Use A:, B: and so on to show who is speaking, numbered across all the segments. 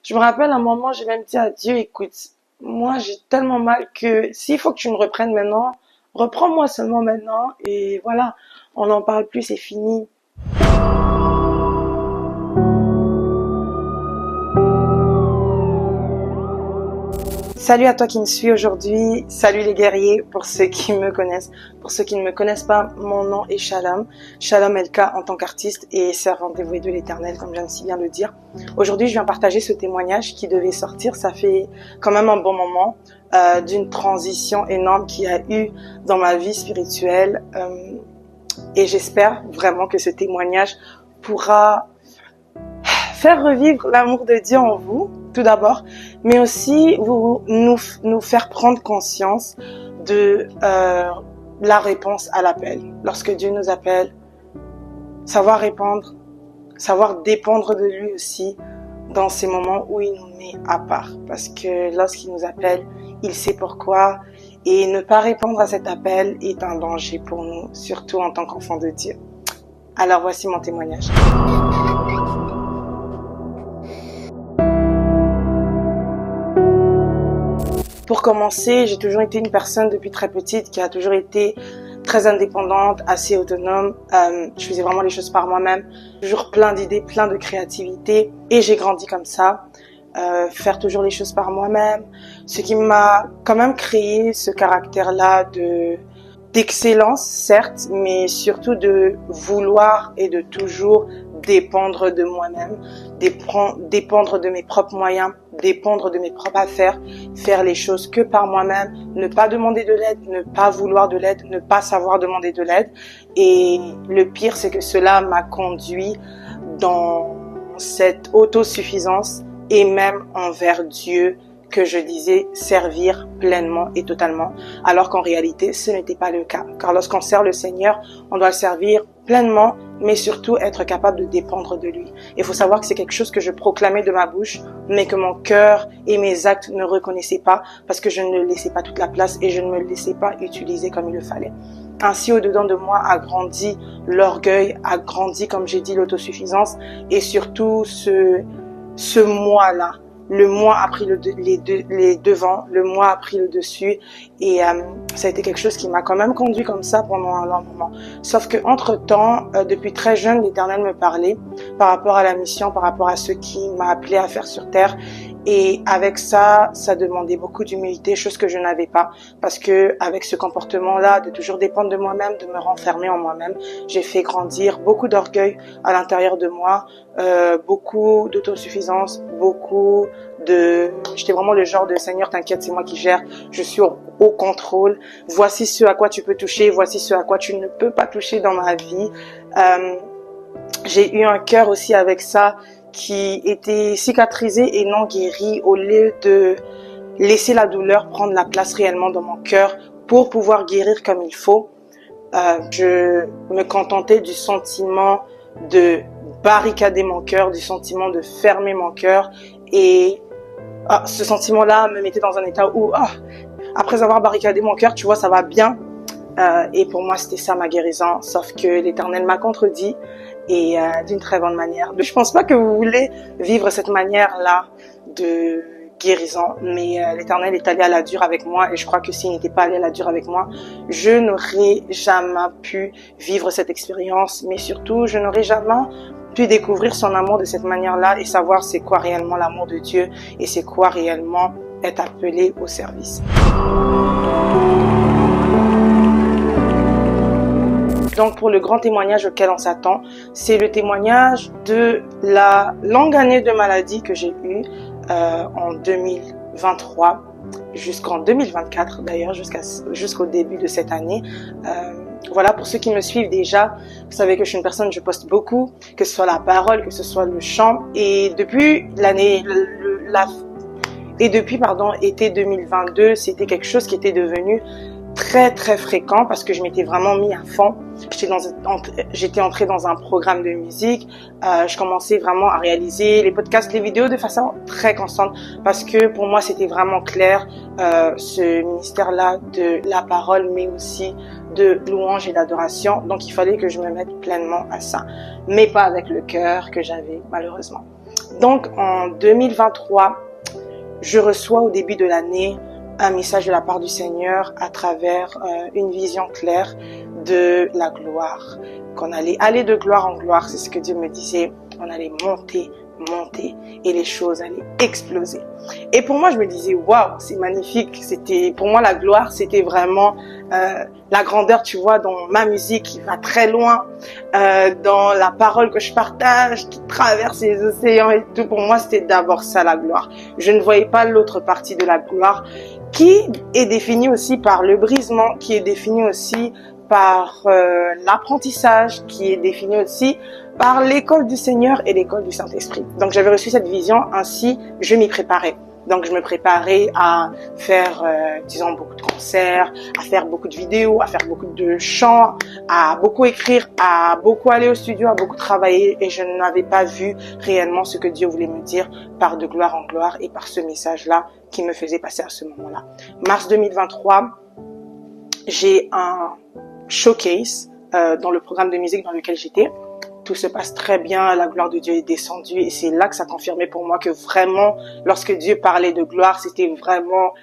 A: Je me rappelle un moment, j'ai même dit à Dieu, écoute, moi j'ai tellement mal que s'il faut que tu me reprennes maintenant, reprends-moi seulement maintenant et voilà, on n'en parle plus, c'est fini. Salut à toi qui me suis aujourd'hui, salut les guerriers pour ceux qui me connaissent. Pour ceux qui ne me connaissent pas, mon nom est Shalom, Shalom Elka en tant qu'artiste et servante dévouée de l'Éternel comme j'aime si bien le dire. Aujourd'hui je viens partager ce témoignage qui devait sortir, ça fait quand même un bon moment, d'une transition énorme qu'il y a eu dans ma vie spirituelle et j'espère vraiment que ce témoignage pourra faire revivre l'amour de Dieu en vous, tout d'abord, mais aussi nous faire prendre conscience de la réponse à l'appel. Lorsque Dieu nous appelle, savoir répondre, savoir dépendre de lui aussi dans ces moments où il nous met à part. Parce que lorsqu'il nous appelle, il sait pourquoi et ne pas répondre à cet appel est un danger pour nous, surtout en tant qu'enfants de Dieu. Alors voici mon témoignage. Pour commencer, j'ai toujours été une personne depuis très petite qui a toujours été très indépendante, assez autonome. Je faisais vraiment les choses par moi-même, toujours plein d'idées, plein de créativité et j'ai grandi comme ça. Faire toujours les choses par moi-même, ce qui m'a quand même créé ce caractère-là d'excellence, certes, mais surtout de vouloir et de toujours dépendre de moi-même, dépendre de mes propres moyens, dépendre de mes propres affaires, faire les choses que par moi-même, ne pas demander de l'aide, ne pas vouloir de l'aide, ne pas savoir demander de l'aide. Et le pire, c'est que cela m'a conduit dans cette autosuffisance et même envers Dieu que je disais servir pleinement et totalement, alors qu'en réalité, ce n'était pas le cas. Car lorsqu'on sert le Seigneur, on doit le servir pleinement, mais surtout être capable de dépendre de lui. Il faut savoir que c'est quelque chose que je proclamais de ma bouche, mais que mon cœur et mes actes ne reconnaissaient pas, parce que je ne laissais pas toute la place et je ne me laissais pas utiliser comme il le fallait. Ainsi, au-dedans de moi a grandi l'orgueil, a grandi, comme j'ai dit, l'autosuffisance, et surtout ce moi-là. Le moi a pris les devants, le moi a pris le dessus et ça a été quelque chose qui m'a quand même conduit comme ça pendant un long moment. Sauf que entre-temps, depuis très jeune, l'Éternel me parlait par rapport à la mission, par rapport à ce qui m'a appelé à faire sur terre. Et avec ça, ça demandait beaucoup d'humilité, chose que je n'avais pas, parce que avec ce comportement-là, de toujours dépendre de moi-même, de me renfermer en moi-même, j'ai fait grandir beaucoup d'orgueil à l'intérieur de moi, beaucoup d'autosuffisance, j'étais vraiment le genre de Seigneur, t'inquiète, c'est moi qui gère, je suis au contrôle, voici ce à quoi tu peux toucher, voici ce à quoi tu ne peux pas toucher dans ma vie. J'ai eu un cœur aussi avec ça, qui était cicatrisé et non guéri au lieu de laisser la douleur prendre la place réellement dans mon cœur pour pouvoir guérir comme il faut. Je me contentais du sentiment de barricader mon cœur, du sentiment de fermer mon cœur et ce sentiment-là me mettait dans un état où après avoir barricadé mon cœur, tu vois, ça va bien. Et pour moi, c'était ça ma guérison, sauf que l'Éternel m'a contredit et d'une très bonne manière. Je pense pas que vous voulez vivre cette manière-là de guérison, mais l'Éternel est allé à la dure avec moi et je crois que s'il n'était pas allé à la dure avec moi, je n'aurais jamais pu vivre cette expérience, mais surtout, je n'aurais jamais pu découvrir son amour de cette manière-là et savoir c'est quoi réellement l'amour de Dieu et c'est quoi réellement être appelé au service. Donc pour le grand témoignage auquel on s'attend, c'est le témoignage de la longue année de maladie que j'ai eue en 2023 jusqu'en 2024 d'ailleurs, jusqu'au début de cette année. Voilà, pour ceux qui me suivent déjà, vous savez que je suis une personne, je poste beaucoup, que ce soit la parole, que ce soit le chant. Et depuis été 2022, c'était quelque chose qui était devenu très très fréquent parce que je m'étais vraiment mis à fond. J'étais entrée dans un programme de musique. Je commençais vraiment à réaliser les podcasts, les vidéos de façon très constante parce que pour moi c'était vraiment clair ce ministère-là de la parole, mais aussi de louange et d'adoration. Donc il fallait que je me mette pleinement à ça, mais pas avec le cœur que j'avais malheureusement. Donc en 2023, je reçois au début de l'année un message de la part du Seigneur à travers une vision claire de la gloire. Qu'on allait aller de gloire en gloire, c'est ce que Dieu me disait. On allait monter et les choses allaient exploser. Et pour moi, je me disais, waouh, c'est magnifique. Pour moi, la gloire, c'était vraiment la grandeur, tu vois, dans ma musique qui va très loin, dans la parole que je partage, qui traverse les océans et tout. Pour moi, c'était d'abord ça, la gloire. Je ne voyais pas l'autre partie de la gloire qui est définie aussi par le brisement, qui est définie aussi par l'apprentissage, qui est définie aussi par l'école du Seigneur et l'école du Saint-Esprit. Donc j'avais reçu cette vision, ainsi je m'y préparais. Donc je me préparais à faire, disons, beaucoup de concerts, à faire beaucoup de vidéos, à faire beaucoup de chants, à beaucoup écrire, à beaucoup aller au studio, à beaucoup travailler. Et je n'avais pas vu réellement ce que Dieu voulait me dire par de gloire en gloire et par ce message-là qui me faisait passer à ce moment-là. Mars 2023, j'ai un showcase dans le programme de musique dans lequel j'étais. Tout se passe très bien, la gloire de Dieu est descendue et c'est là que ça confirmait pour moi que vraiment, lorsque Dieu parlait de gloire, c'était vraiment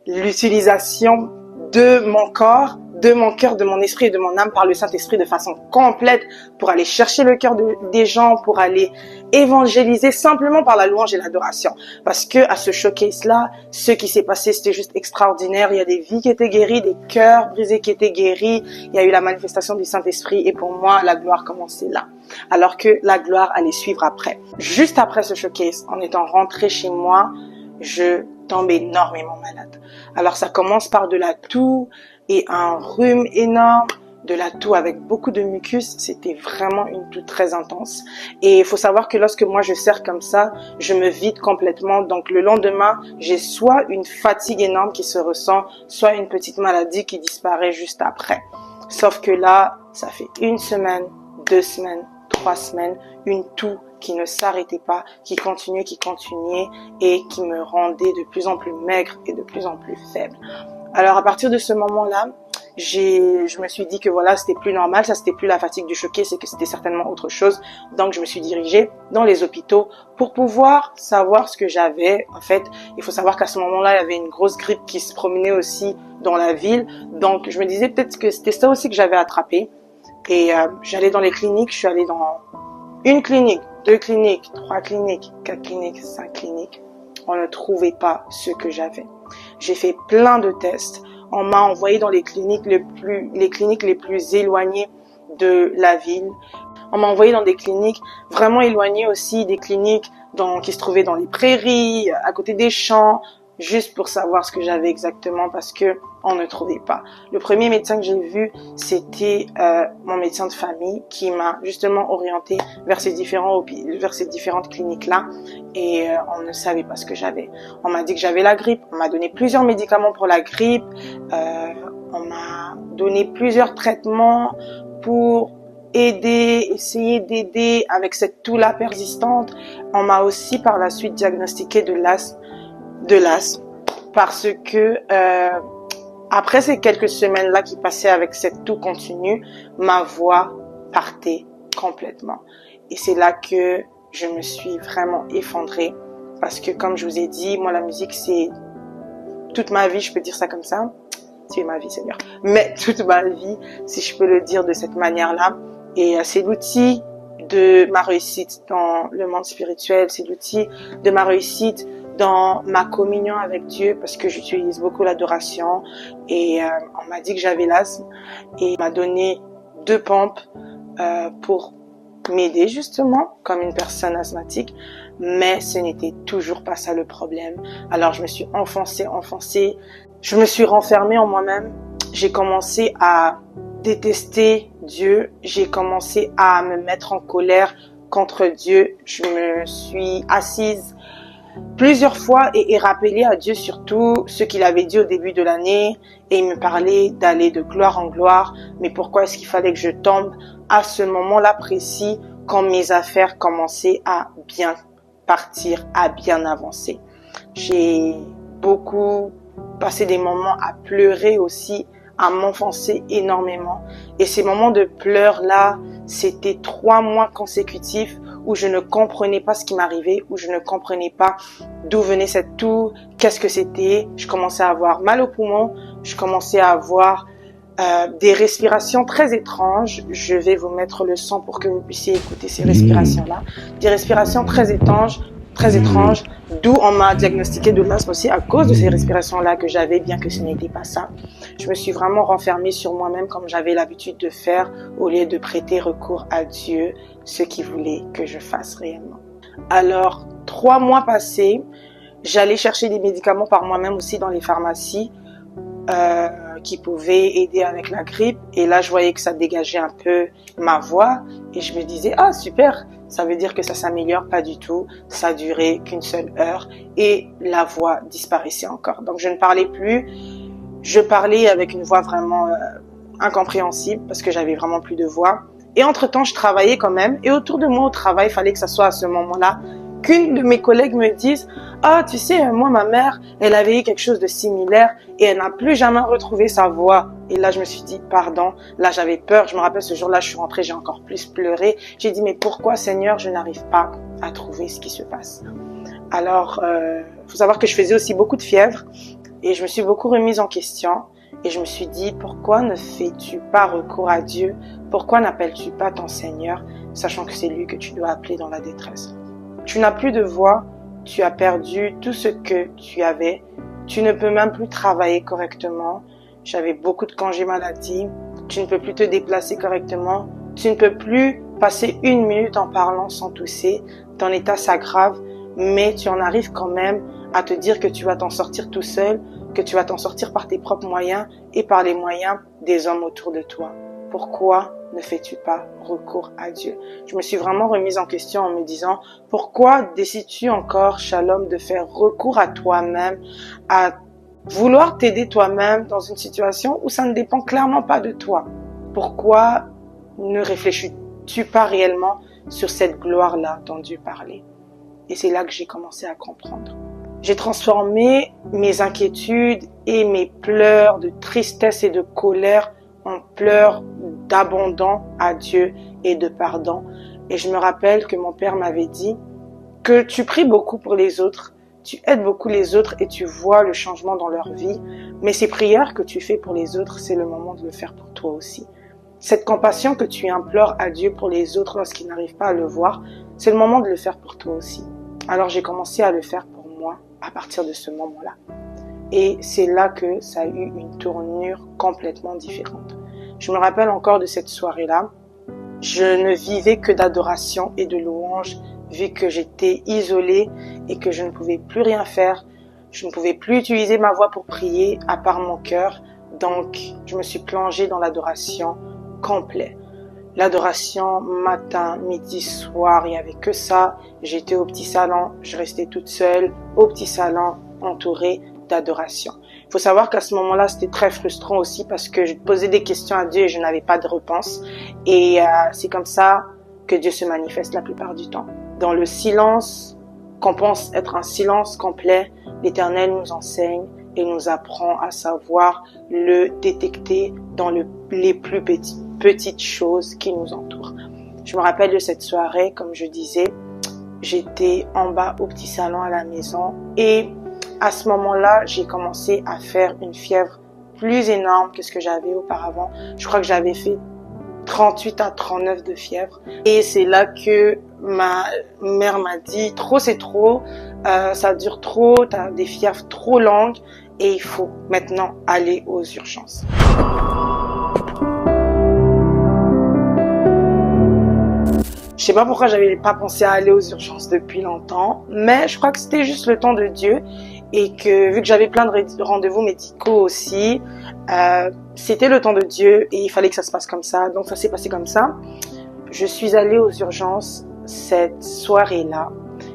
A: l'utilisation de mon corps, de mon cœur, de mon esprit et de mon âme par le Saint-Esprit de façon complète pour aller chercher le cœur des gens, pour aller évangéliser simplement par la louange et l'adoration. Parce que à ce showcase-là, ce qui s'est passé, c'était juste extraordinaire. Il y a des vies qui étaient guéries, des cœurs brisés qui étaient guéris. Il y a eu la manifestation du Saint-Esprit et pour moi, la gloire commençait là. Alors que la gloire allait suivre après. Juste après ce showcase, en étant rentrée chez moi, je tombe énormément malade. Alors ça commence par de la toux et un rhume énorme, de la toux avec beaucoup de mucus. C'était vraiment une toux très intense. Et il faut savoir que lorsque moi je serre comme ça, je me vide complètement. Donc le lendemain, j'ai soit une fatigue énorme qui se ressent, soit une petite maladie qui disparaît juste après. Sauf que là, ça fait 1 semaine, 2 semaines, 3 semaines, une toux qui ne s'arrêtait pas, qui continuait et qui me rendait de plus en plus maigre et de plus en plus faible. Alors à partir de ce moment-là, je me suis dit que voilà, c'était plus normal, ça c'était plus la fatigue du choqué, c'est que c'était certainement autre chose. Donc je me suis dirigée dans les hôpitaux pour pouvoir savoir ce que j'avais. En fait, il faut savoir qu'à ce moment-là, il y avait une grosse grippe qui se promenait aussi dans la ville. Donc je me disais peut-être que c'était ça aussi que j'avais attrapé. Et j'allais dans les cliniques, je suis allée dans une clinique, 2 cliniques, 3 cliniques, 4 cliniques, 5 cliniques. On ne trouvait pas ce que j'avais. J'ai fait plein de tests. On m'a envoyé dans les cliniques les plus éloignées de la ville. On m'a envoyé dans des cliniques vraiment éloignées aussi, des cliniques qui se trouvaient dans les prairies, à côté des champs, juste pour savoir ce que j'avais exactement parce que on ne trouvait pas. Le premier médecin que j'ai vu, c'était mon médecin de famille qui m'a justement orienté vers ces différentes cliniques-là et on ne savait pas ce que j'avais. On m'a dit que j'avais la grippe, on m'a donné plusieurs médicaments pour la grippe, on m'a donné plusieurs traitements pour essayer d'aider avec cette toux-là persistante. On m'a aussi par la suite diagnostiqué de l'asthme parce que après ces quelques semaines-là qui passaient avec cette toux continue, ma voix partait complètement. Et c'est là que je me suis vraiment effondrée parce que comme je vous ai dit, moi la musique c'est toute ma vie, je peux dire ça comme ça. C'est ma vie, Seigneur. Mais toute ma vie, si je peux le dire de cette manière-là. Et c'est l'outil de ma réussite dans le monde spirituel, c'est l'outil de ma réussite dans ma communion avec Dieu parce que j'utilise beaucoup l'adoration et on m'a dit que j'avais l'asthme et il m'a donné 2 pompes pour m'aider justement comme une personne asthmatique, mais ce n'était toujours pas ça le problème. Alors je me suis enfoncée, je me suis renfermée en moi-même, j'ai commencé à détester Dieu, j'ai commencé à me mettre en colère contre Dieu, je me suis assise plusieurs fois et rappelé à Dieu surtout ce qu'il avait dit au début de l'année et il me parlait d'aller de gloire en gloire, mais pourquoi est-ce qu'il fallait que je tombe à ce moment-là précis quand mes affaires commençaient à bien partir, à bien avancer. J'ai beaucoup passé des moments à pleurer aussi, à m'enfoncer énormément et ces moments de pleurs là, c'était 3 mois consécutifs où je ne comprenais pas ce qui m'arrivait, où je ne comprenais pas d'où venait cette toux, qu'est-ce que c'était. Je commençais à avoir mal aux poumons, je commençais à avoir des respirations très étranges. Je vais vous mettre le son pour que vous puissiez écouter ces respirations-là. Des respirations très étranges, d'où on m'a diagnostiqué de l'asthme aussi à cause de ces respirations-là que j'avais, bien que ce n'était pas ça. Je me suis vraiment renfermée sur moi-même comme j'avais l'habitude de faire au lieu de prêter recours à Dieu, ce qu'il voulait que je fasse réellement. Alors, 3 mois passés, j'allais chercher des médicaments par moi-même aussi dans les pharmacies qui pouvaient aider avec la grippe. Et là, je voyais que ça dégageait un peu ma voix et je me disais, ah super, ça veut dire que ça s'améliore. Pas du tout, ça a duré qu'une seule heure et la voix disparaissait encore. Donc, je ne parlais plus. Je parlais avec une voix vraiment incompréhensible parce que j'avais vraiment plus de voix. Et entre-temps, je travaillais quand même. Et autour de moi au travail, il fallait que ça soit à ce moment-là qu'une de mes collègues me dise « Ah, tu sais, moi, ma mère, elle avait eu quelque chose de similaire et elle n'a plus jamais retrouvé sa voix. » Et là, je me suis dit « Pardon. » Là, j'avais peur. Je me rappelle ce jour-là, je suis rentrée, j'ai encore plus pleuré. J'ai dit « Mais pourquoi, Seigneur, je n'arrive pas à trouver ce qui se passe ?» Alors, faut savoir que je faisais aussi beaucoup de fièvre et je me suis beaucoup remise en question. Et je me suis dit, pourquoi ne fais-tu pas recours à Dieu? Pourquoi n'appelles-tu pas ton Seigneur, sachant que c'est lui que tu dois appeler dans la détresse? Tu n'as plus de voix, tu as perdu tout ce que tu avais, tu ne peux même plus travailler correctement. J'avais beaucoup de congés maladie, tu ne peux plus te déplacer correctement, tu ne peux plus passer 1 minute en parlant sans tousser. Ton état s'aggrave, mais tu en arrives quand même à te dire que tu vas t'en sortir tout seul, que tu vas t'en sortir par tes propres moyens et par les moyens des hommes autour de toi. Pourquoi ne fais-tu pas recours à Dieu? Je me suis vraiment remise en question en me disant, pourquoi décides-tu encore, Shalom, de faire recours à toi-même, à vouloir t'aider toi-même dans une situation où ça ne dépend clairement pas de toi? Pourquoi ne réfléchis-tu pas réellement sur cette gloire-là dont Dieu parlait? Et c'est là que j'ai commencé à comprendre. J'ai transformé mes inquiétudes et mes pleurs de tristesse et de colère en pleurs d'abandon à Dieu et de pardon. Et je me rappelle que mon père m'avait dit que tu pries beaucoup pour les autres, tu aides beaucoup les autres et tu vois le changement dans leur vie. Mais ces prières que tu fais pour les autres, c'est le moment de le faire pour toi aussi. Cette compassion que tu implores à Dieu pour les autres lorsqu'ils n'arrivent pas à le voir, c'est le moment de le faire pour toi aussi. Alors j'ai commencé à le faire pour moi à partir de ce moment-là. Et c'est là que ça a eu une tournure complètement différente. Je me rappelle encore de cette soirée-là. Je ne vivais que d'adoration et de louange, vu que j'étais isolée et que je ne pouvais plus rien faire. Je ne pouvais plus utiliser ma voix pour prier, à part mon cœur. Donc, je me suis plongée dans l'adoration complète. L'adoration matin, midi, soir, il n'y avait que ça. J'étais au petit salon, je restais toute seule au petit salon, entourée d'adoration. Il faut savoir qu'à ce moment-là, c'était très frustrant aussi parce que je posais des questions à Dieu et je n'avais pas de réponse. Et c'est comme ça que Dieu se manifeste la plupart du temps. Dans le silence, qu'on pense être un silence complet, l'Éternel nous enseigne et nous apprend à savoir le détecter dans les plus petites choses qui nous entourent. Je me rappelle de cette soirée, comme je disais, j'étais en bas au petit salon à la maison et à ce moment-là, j'ai commencé à faire une fièvre plus énorme que ce que j'avais auparavant. Je crois que j'avais fait 38 à 39 de fièvre. Et c'est là que ma mère m'a dit, trop c'est trop, ça dure trop, t'as des fièvres trop longues et il faut maintenant aller aux urgences. Je sais pas pourquoi j'avais pas pensé à aller aux urgences depuis longtemps, mais je crois que c'était juste le temps de Dieu et que vu que j'avais plein de rendez-vous médicaux aussi, c'était le temps de Dieu et il fallait que ça se passe comme ça. Donc ça s'est passé comme ça. Je suis allée aux urgences cette soirée-là.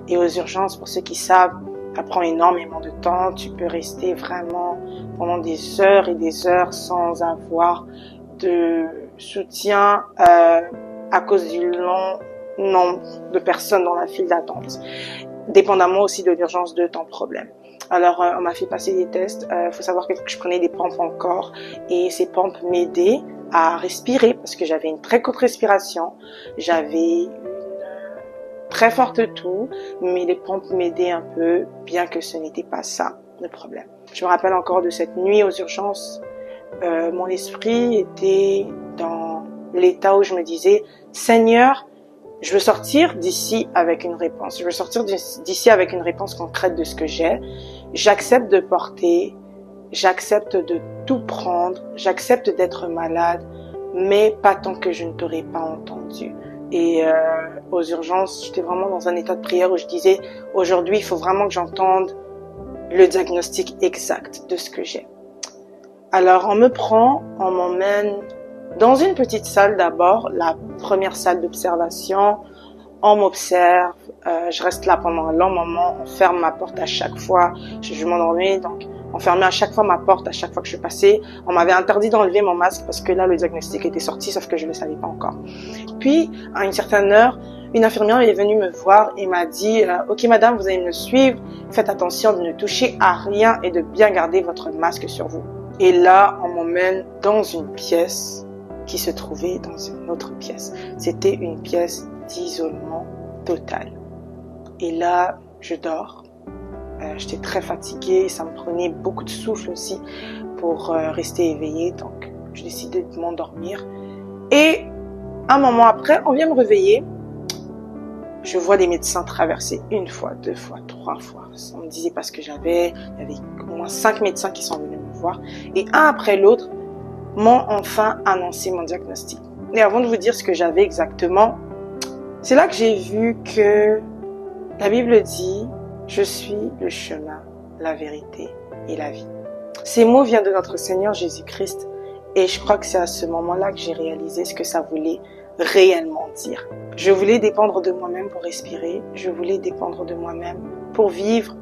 A: Et aux urgences, pour ceux qui savent, ça prend énormément de temps. Tu peux rester vraiment pendant des heures et des heures sans avoir de soutien à cause du long nombre de personnes dans la file d'attente, dépendamment aussi de l'urgence de ton problème. Alors, on m'a fait passer des tests. Faut savoir que je prenais des pompes encore et ces pompes m'aidaient à respirer parce que j'avais une très courte respiration. J'avais très forte tout, mais les pompes m'aidaient un peu, bien que ce n'était pas ça le problème. Je me rappelle encore de cette nuit aux urgences. Mon esprit était dans l'état où je me disais, Seigneur, je veux sortir d'ici avec une réponse. Je veux sortir d'ici avec une réponse concrète de ce que j'ai. J'accepte de porter, j'accepte de tout prendre, j'accepte d'être malade, mais pas tant que je ne t'aurai pas entendu. Et aux urgences, j'étais vraiment dans un état de prière où je disais, aujourd'hui, il faut vraiment que j'entende le diagnostic exact de ce que j'ai. Alors, on m'emmène dans une petite salle d'abord, la première salle d'observation. On m'observe, je reste là pendant un long moment, on ferme ma porte à chaque fois, je m'endormais, donc on fermait à chaque fois ma porte, à chaque fois que je passais. On m'avait interdit d'enlever mon masque parce que là, le diagnostic était sorti, sauf que je ne le savais pas encore. Puis, à une certaine heure, une infirmière est venue me voir et m'a dit « Ok madame, vous allez me suivre, faites attention de ne toucher à rien et de bien garder votre masque sur vous. » Et là, on m'emmène dans une pièce qui se trouvait dans une autre pièce. C'était une pièce d'isolement total. Et là, je dors. J'étais très fatiguée, ça me prenait beaucoup de souffle aussi pour rester éveillée, donc j'ai décidé de m'endormir. Et un moment après, on vient me réveiller. Je vois des médecins traverser une fois, deux fois, trois fois. On me disait pas ce que j'avais. Il y avait au moins 5 médecins qui sont venus me voir. Et un après l'autre m'ont enfin annoncé mon diagnostic. Et avant de vous dire ce que j'avais exactement, c'est là que j'ai vu que la Bible dit « Je suis le chemin, la vérité et la vie ». Ces mots viennent de notre Seigneur Jésus-Christ. Et je crois que c'est à ce moment-là que j'ai réalisé ce que ça voulait réellement dire. Je voulais dépendre de moi-même pour respirer. Je voulais dépendre de moi-même pour vivre,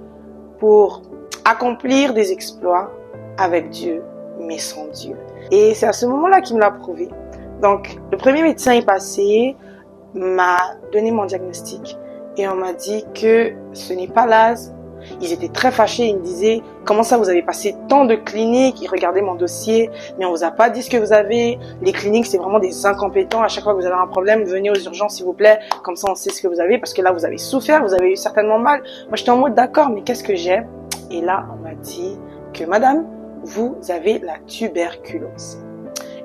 A: pour accomplir des exploits avec Dieu, mais sans Dieu. Et c'est à ce moment-là qu'il me l'a prouvé. Donc, le premier médecin est passé, m'a donné mon diagnostic et on m'a dit que ce n'est pas l'asthme. Ils étaient très fâchés, ils me disaient « Comment ça, vous avez passé tant de cliniques ?» Ils regardaient mon dossier, mais on vous a pas dit ce que vous avez. Les cliniques, c'est vraiment des incompétents. À chaque fois que vous avez un problème, venez aux urgences, s'il vous plaît. Comme ça, on sait ce que vous avez, parce que là, vous avez souffert, vous avez eu certainement mal. Moi, j'étais en mode « D'accord, mais qu'est-ce que j'ai ?» Et là, on m'a dit que « Madame, vous avez la tuberculose. »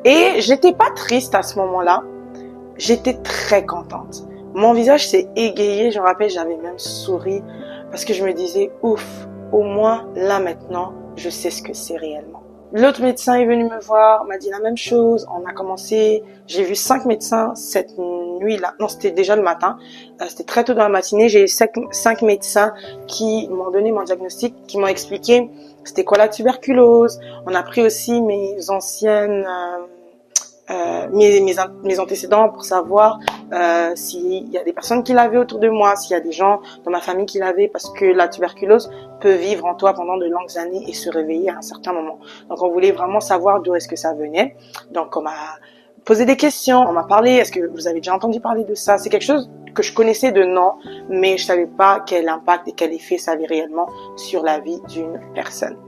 A: Et j'étais pas triste à ce moment-là. J'étais très contente. Mon visage s'est égayé, je me rappelle, j'avais même souri parce que je me disais, ouf, au moins là maintenant, je sais ce que c'est réellement. L'autre médecin est venu me voir, m'a dit la même chose. On a commencé, j'ai vu 5 médecins cette nuit-là. Non, c'était déjà le matin. C'était très tôt dans la matinée. J'ai eu 5 médecins qui m'ont donné mon diagnostic, qui m'ont expliqué c'était quoi la tuberculose. On a pris aussi mes anciennes... mes antécédents pour savoir s'il y a des personnes qui l'avaient autour de moi, s'il y a des gens dans ma famille qui l'avaient, parce que la tuberculose peut vivre en toi pendant de longues années et se réveiller à un certain moment. Donc on voulait vraiment savoir d'où est-ce que ça venait. Donc on m'a posé des questions, on m'a parlé, est-ce que vous avez déjà entendu parler de ça? C'est quelque chose que je connaissais de nom, mais je savais pas quel impact et quel effet ça avait réellement sur la vie d'une personne.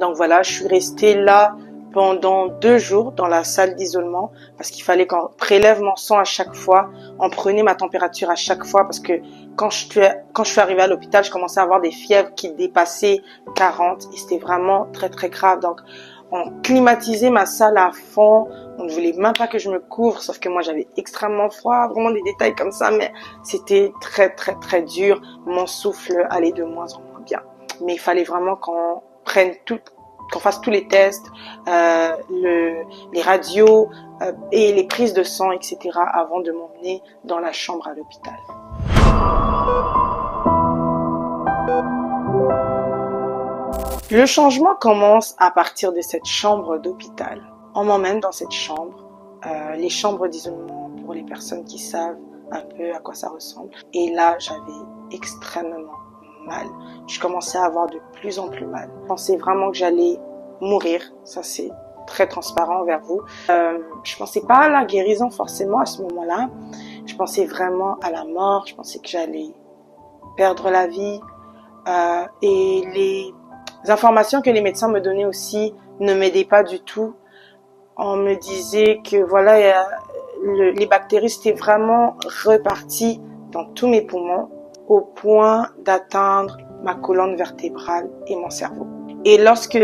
A: Donc voilà, je suis restée là pendant 2 jours dans la salle d'isolement parce qu'il fallait qu'on prélève mon sang à chaque fois, on prenait ma température à chaque fois parce que quand je suis arrivée à l'hôpital, je commençais à avoir des fièvres qui dépassaient 40 et c'était vraiment très très grave. Donc on climatisait ma salle à fond, on ne voulait même pas que je me couvre, sauf que moi j'avais extrêmement froid, vraiment des détails comme ça, mais c'était très très très dur, mon souffle allait de moins en moins bien. Mais il fallait vraiment qu'on fasse tous les tests, les radios et les prises de sang, etc. avant de m'emmener dans la chambre à l'hôpital. Le changement commence à partir de cette chambre d'hôpital. On m'emmène dans cette chambre, les chambres d'isolement pour les personnes qui savent un peu à quoi ça ressemble. Et là, j'avais extrêmement mal. Je commençais à avoir de plus en plus mal. Je pensais vraiment que j'allais mourir. Ça, c'est très transparent envers vous. Je pensais pas à la guérison forcément à ce moment-là. Je pensais vraiment à la mort. Je pensais que j'allais perdre la vie. Et les informations que les médecins me donnaient aussi ne m'aidaient pas du tout. On me disait que voilà, les bactéries étaient vraiment reparties dans tous mes poumons au point d'atteindre ma colonne vertébrale et mon cerveau. Et lorsque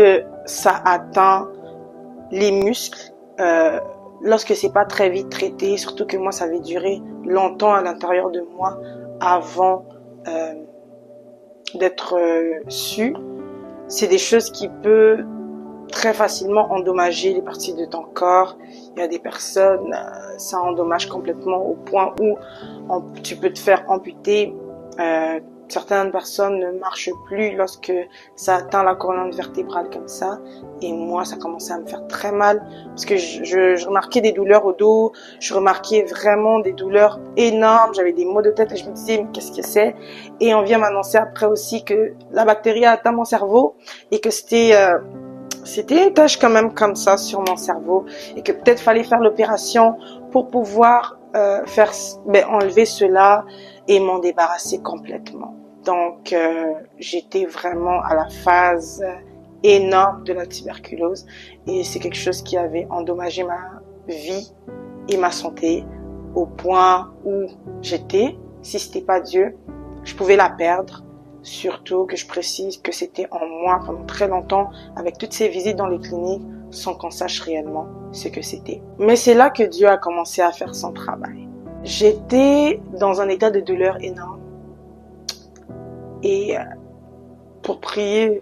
A: ça atteint les muscles, lorsque c'est pas très vite traité, surtout que moi ça avait duré longtemps à l'intérieur de moi avant d'être su, c'est des choses qui peuvent très facilement endommager les parties de ton corps. Il y a des personnes, ça endommage complètement au point où tu peux te faire amputer. Certaines personnes ne marchent plus lorsque ça atteint la colonne vertébrale comme ça. Et moi, ça commençait à me faire très mal parce que je remarquais des douleurs au dos. Je remarquais vraiment des douleurs énormes. J'avais des maux de tête et je me disais, mais qu'est-ce que c'est? Et on vient m'annoncer après aussi que la bactérie a atteint mon cerveau et que c'était une tâche quand même comme ça sur mon cerveau et que peut-être fallait faire l'opération pour pouvoir enlever cela et m'en débarrasser complètement. Donc, j'étais vraiment à la phase énorme de la tuberculose et c'est quelque chose qui avait endommagé ma vie et ma santé au point où j'étais. Si c'était pas Dieu, je pouvais la perdre. Surtout que je précise que c'était en moi pendant très longtemps avec toutes ces visites dans les cliniques sans qu'on sache réellement ce que c'était. Mais c'est là que Dieu a commencé à faire son travail. J'étais dans un état de douleur énorme. Et pour prier,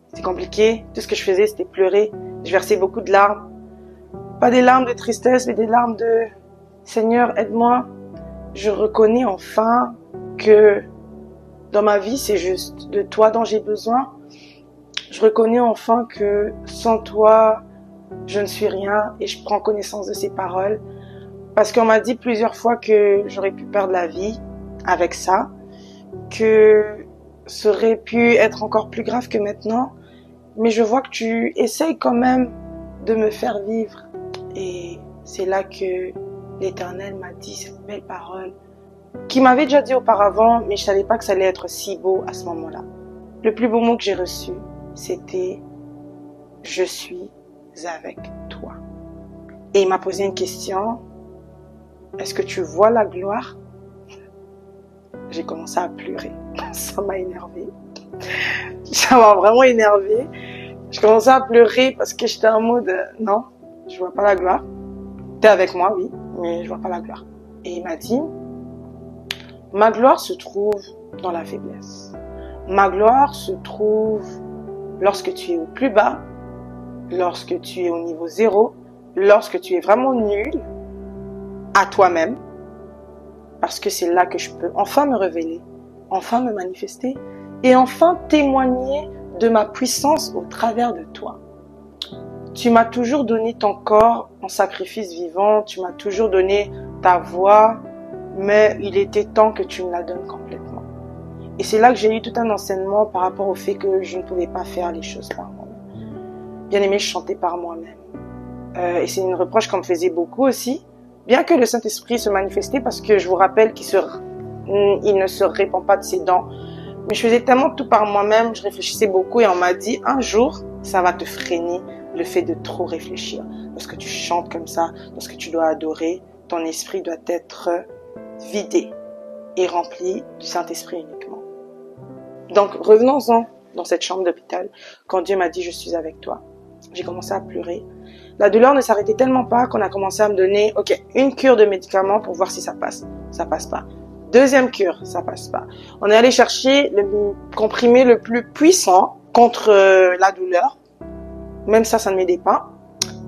A: c'était compliqué. Tout ce que je faisais, c'était pleurer. Je versais beaucoup de larmes. Pas des larmes de tristesse, mais des larmes de « Seigneur, aide-moi ». Je reconnais enfin que dans ma vie, c'est juste de toi dont j'ai besoin. Je reconnais enfin que sans toi, je ne suis rien et je prends connaissance de ces paroles. Parce qu'on m'a dit plusieurs fois que j'aurais pu perdre la vie avec ça, que ça aurait pu être encore plus grave que maintenant. Mais je vois que tu essayes quand même de me faire vivre. Et c'est là que l'Éternel m'a dit cette belle parole qui m'avait déjà dit auparavant, mais je savais pas que ça allait être si beau à ce moment-là. Le plus beau mot que j'ai reçu, c'était « Je suis avec toi ». Et il m'a posé une question « Est-ce que tu vois la gloire ?» J'ai commencé à pleurer. Ça m'a énervée. Ça m'a vraiment énervée. Je commençais à pleurer parce que j'étais en mode « Non, je vois pas la gloire. T'es avec moi, oui, mais je vois pas la gloire. » Et il m'a dit « Ma gloire se trouve dans la faiblesse. Ma gloire se trouve lorsque tu es au plus bas, lorsque tu es au niveau zéro, lorsque tu es vraiment nul à toi-même, parce que c'est là que je peux enfin me révéler, enfin me manifester et enfin témoigner de ma puissance au travers de toi. Tu m'as toujours donné ton corps en sacrifice vivant, tu m'as toujours donné ta voix, mais il était temps que tu me la donnes complètement. Et c'est là que j'ai eu tout un enseignement par rapport au fait que je ne pouvais pas faire les choses par moi-même. Bien aimé, je chantais par moi-même. Et c'est une reproche qu'on me faisait beaucoup aussi, bien que le Saint-Esprit se manifestait, parce que je vous rappelle qu'il ne se répand pas de ses dents. Mais je faisais tellement tout par moi-même, je réfléchissais beaucoup et on m'a dit un jour, ça va te freiner le fait de trop réfléchir. Lorsque tu chantes comme ça, lorsque tu dois adorer, ton esprit doit être vidé et rempli du Saint-Esprit uniquement. Donc, revenons-en dans cette chambre d'hôpital. Quand Dieu m'a dit « Je suis avec toi », j'ai commencé à pleurer. La douleur ne s'arrêtait tellement pas qu'on a commencé à me donner une cure de médicaments pour voir si ça passe. Ça passe pas. Deuxième cure, ça passe pas. On est allé chercher le comprimé le plus puissant contre la douleur. Même ça ne m'aidait pas.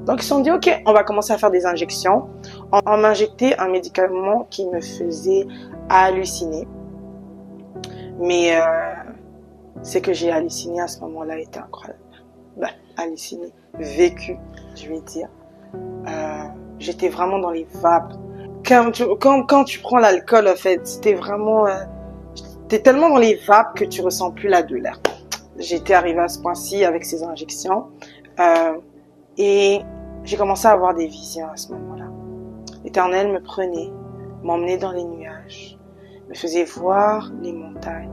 A: Donc, ils se sont dit, ok, on va commencer à faire des injections. On m'a injecté un médicament qui me faisait halluciner. Mais ce que j'ai halluciné à ce moment-là était incroyable. Halluciné, vécu, je vais dire. J'étais vraiment dans les vapes. Quand tu prends l'alcool, en fait, c'était vraiment... t'es tellement dans les vapes que tu ressens plus la douleur. J'étais arrivée à ce point-ci avec ces injections. Et j'ai commencé à avoir des visions à ce moment-là. L'Éternel me prenait, m'emmenait dans les nuages, me faisait voir les montagnes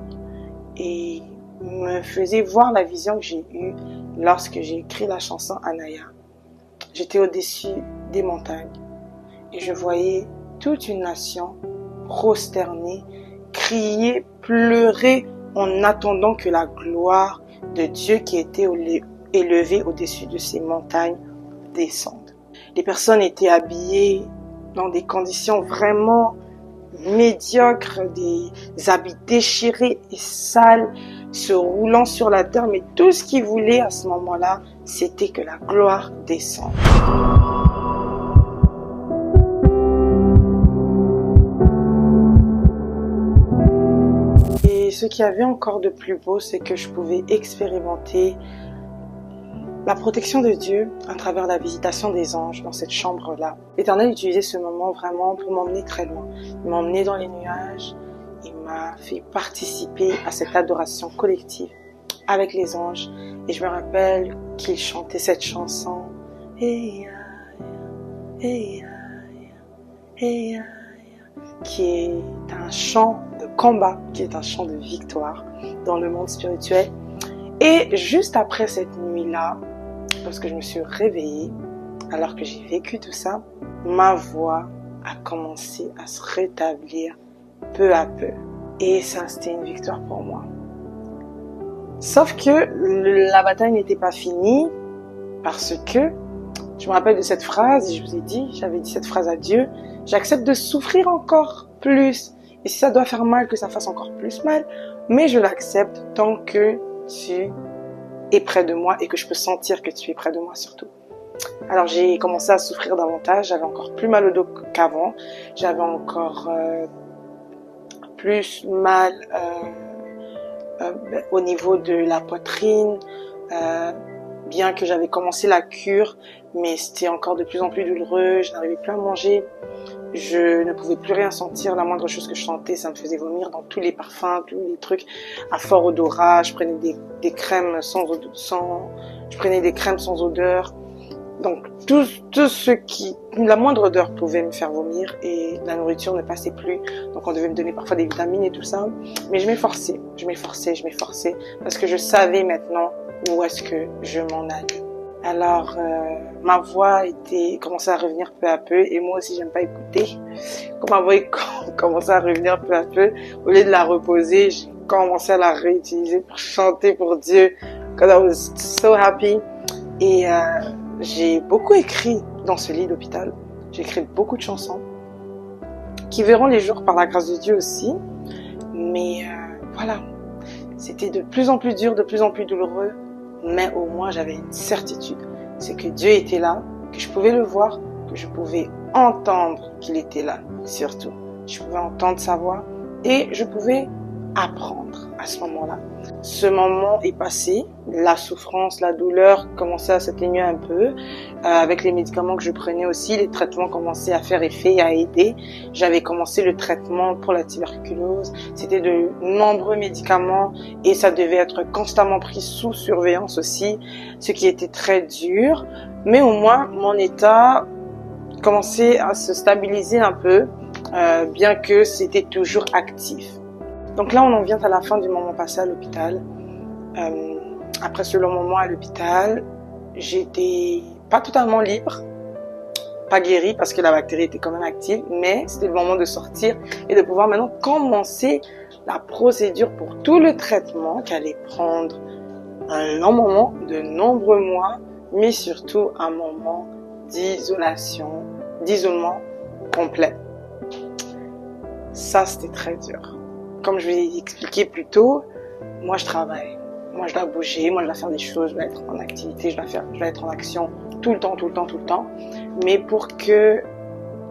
A: et me faisait voir la vision que j'ai eue lorsque j'ai écrit la chanson Anaya. J'étais au-dessus des montagnes et je voyais toute une nation prosterner, crier, pleurer en attendant que la gloire de Dieu qui était élevée au-dessus de ces montagnes descende. Les personnes étaient habillées dans des conditions vraiment médiocres, des habits déchirés et sales, se roulant sur la terre, mais tout ce qu'ils voulaient à ce moment-là, c'était que la gloire descende. Et ce qu'il y avait encore de plus beau, c'est que je pouvais expérimenter la protection de Dieu à travers la visitation des anges dans cette chambre-là. L'Éternel utilisait ce moment vraiment pour m'emmener très loin. Il m'a emmené dans les nuages, il m'a fait participer à cette adoration collective avec les anges. Et je me rappelle qu'il chantait cette chanson. Qui est un chant de combat, qui est un chant de victoire dans le monde spirituel. Et juste après cette nuit-là, lorsque je me suis réveillée, alors que j'ai vécu tout ça, ma voix a commencé à se rétablir peu à peu. Et ça, c'était une victoire pour moi. Sauf que la bataille n'était pas finie, parce que je me rappelle de cette phrase, et je vous ai dit, j'avais dit cette phrase à Dieu, j'accepte de souffrir encore plus. Et si ça doit faire mal, que ça fasse encore plus mal, mais je l'accepte tant que tu es près de moi et que je peux sentir que tu es près de moi surtout. Alors j'ai commencé à souffrir davantage, j'avais encore plus mal au dos qu'avant, j'avais encore plus mal au niveau de la poitrine, bien que j'avais commencé la cure, mais c'était encore de plus en plus douloureux, je n'arrivais plus à manger, je ne pouvais plus rien sentir, la moindre chose que je sentais, ça me faisait vomir dans tous les parfums, tous les trucs à fort odorat, je prenais des crèmes je prenais des crèmes sans odeur, donc tout ce qui, la moindre odeur pouvait me faire vomir et la nourriture ne passait plus, donc on devait me donner parfois des vitamines et tout ça, mais je m'efforçais, parce que je savais maintenant où est-ce que je m'en allais. Alors, ma voix commençait à revenir peu à peu, et moi aussi j'aime pas écouter. Quand ma voix commençait à revenir peu à peu, au lieu de la reposer, j'ai commencé à la réutiliser pour chanter pour Dieu. Because I was so happy. Et j'ai beaucoup écrit dans ce lit d'hôpital. J'ai écrit beaucoup de chansons qui verront les jours par la grâce de Dieu aussi. Mais voilà, c'était de plus en plus dur, de plus en plus douloureux. Mais au moins j'avais une certitude, c'est que Dieu était là, que je pouvais le voir, que je pouvais entendre qu'il était là, surtout. Je pouvais entendre sa voix et je pouvais apprendre à ce moment-là. Ce moment est passé, la souffrance, la douleur commençait à s'atténuer un peu. Avec les médicaments que je prenais aussi, les traitements commençaient à faire effet et à aider. J'avais commencé le traitement pour la tuberculose. C'était de nombreux médicaments et ça devait être constamment pris sous surveillance aussi, ce qui était très dur. Mais au moins, mon état commençait à se stabiliser un peu, bien que c'était toujours actif. Donc là, on en vient à la fin du moment passé à l'hôpital. Après ce long moment à l'hôpital, j'étais pas totalement libre, pas guérie parce que la bactérie était quand même active, mais c'était le moment de sortir et de pouvoir maintenant commencer la procédure pour tout le traitement qui allait prendre un long moment, de nombreux mois, mais surtout un moment d'isolement complet. Ça, c'était très dur. Comme je vous ai expliqué plus tôt, moi je travaille, moi je dois bouger, moi je dois faire des choses, je dois être en activité, je dois être en action tout le temps. Mais pour que